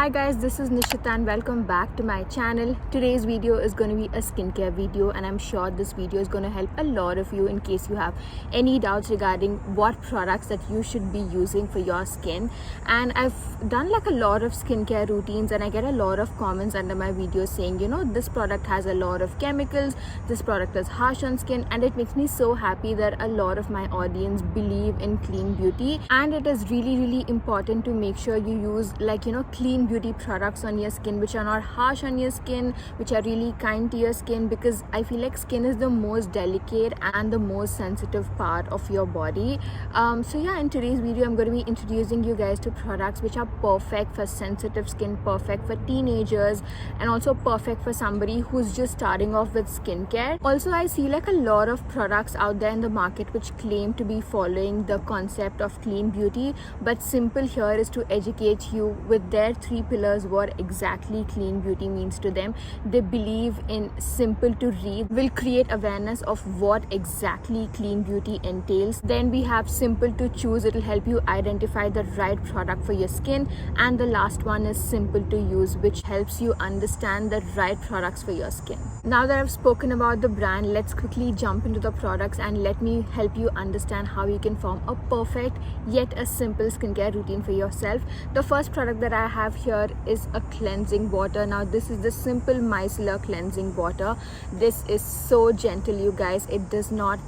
Hi guys, this is Nishita and welcome back to my channel. Today's video is going to be a skincare video and I'm sure this video is going to help a lot of you in case you have any doubts regarding what products that you should be using for your skin. And I've done like a lot of skincare routines and I get a lot of comments under my videos saying, this product has a lot of chemicals, this product is harsh on skin, and it makes me so happy that a lot of my audience believe in clean beauty. And it is really important to make sure you use clean beauty products on your skin which are not harsh on your skin, which are really kind to your skin, because I feel like skin is the most delicate and the most sensitive part of your body. In today's video I'm going to be introducing you guys to products which are perfect for sensitive skin, perfect for teenagers, and also perfect for somebody who's just starting off with skincare. Also, I see like a lot of products out there in the market which claim to be following the concept of clean beauty, but Simple here is to educate you with their 3 pillars what exactly clean beauty means to them. They believe in Simple to read will create awareness of what exactly clean beauty entails. Then we have Simple to choose, it will help you identify the right product for your skin. And the last one is Simple to use, which helps you understand the right products for your skin. Now that I've spoken about the brand, let's quickly jump into the products and let me help you understand how you can form a perfect yet a simple skincare routine for yourself. The first product that I have here is a cleansing water. Now this is the Simple Micellar cleansing water. This is so gentle, you guys. It does not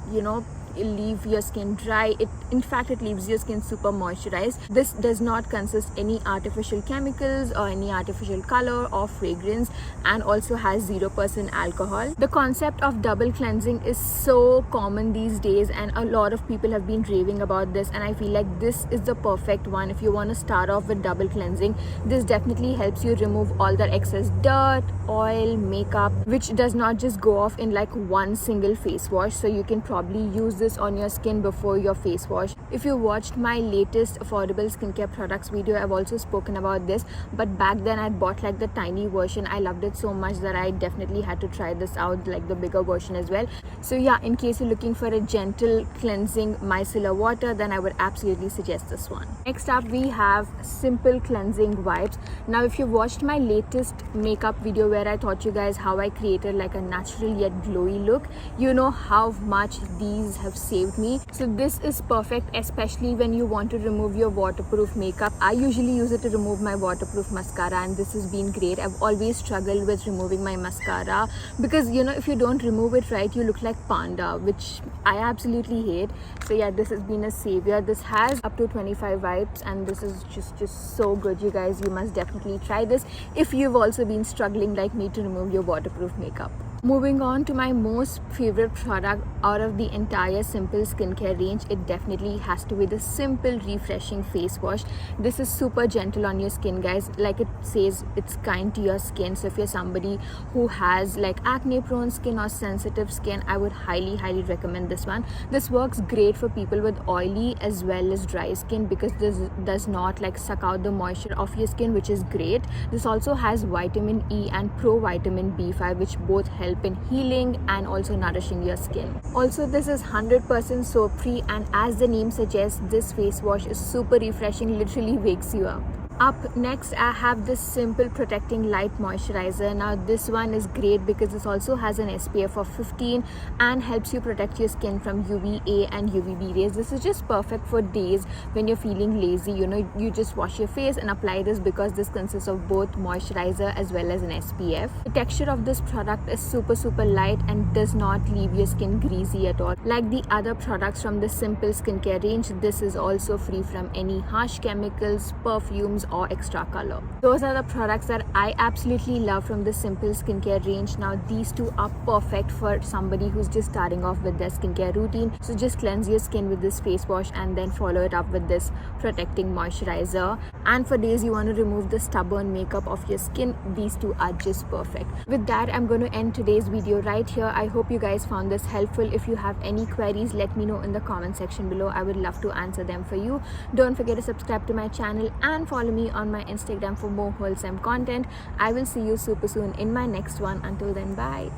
leave your skin dry. In fact it leaves your skin super moisturized. This does not consist any artificial chemicals or any artificial color or fragrance, and also has 0% alcohol. The concept of double cleansing is so common these days and a lot of people have been raving about this, and I feel like this is the perfect one if you want to start off with double cleansing. This definitely helps you remove all the excess dirt, oil, makeup, which does not just go off in like one single face wash. So you can probably use this on your skin before your face wash. If you watched my latest affordable skincare products video, I've also spoken about this, but back then I bought like the tiny version. I loved it so much that I definitely had to try this out, like the bigger version as well. So yeah, in case you're looking for a gentle cleansing micellar water, then I would absolutely suggest this one. Next up we have Simple cleansing wipes. Now if you watched my latest makeup video where I taught you guys how I created like a natural yet glowy look, you know how much these have saved me. So this is perfect especially when you want to remove your waterproof makeup. I usually use it to remove my waterproof mascara, and this has been great. I've always struggled with removing my mascara because if you don't remove it right, you look like panda, which I absolutely hate. So yeah, this has been a savior. This has up to 25 wipes and this is just so good, you guys. You must definitely try this if you've also been struggling like me to remove your waterproof makeup. Moving on to my most favorite product out of the entire Simple skincare range, it definitely has to be the Simple refreshing face wash. This is super gentle on your skin, guys. Like it says, it's kind to your skin. So if you're somebody who has like acne prone skin or sensitive skin, I would highly recommend this one. This works great for people with oily as well as dry skin because this does not like suck out the moisture of your skin, which is great. This also has vitamin E and provitamin B5, which both help in healing and also nourishing your skin. Also, this is 100% soap free, and as the name suggests, this face wash is super refreshing, literally wakes you up. Up next I have this Simple Protecting Light Moisturizer. Now this one is great because this also has an SPF of 15 and helps you protect your skin from UVA and UVB rays. This is just perfect for days when you're feeling lazy. You just wash your face and apply this because this consists of both moisturizer as well as an SPF. The texture of this product is super light and does not leave your skin greasy at all. Like the other products from the Simple skincare range, this is also free from any harsh chemicals, perfumes or extra color. Those are the products that I absolutely love from the Simple skincare range. Now these two are perfect for somebody who's just starting off with their skincare routine. So just cleanse your skin with this face wash and then follow it up with this protecting moisturizer. And for days you want to remove the stubborn makeup of your skin, these two are just perfect. With that, I'm going to end today's video right here. I hope you guys found this helpful. If you have any queries, let me know in the comment section below. I would love to answer them for you. Don't forget to subscribe to my channel and follow me on my Instagram for more wholesome content. I will see you super soon in my next one. Until then, bye.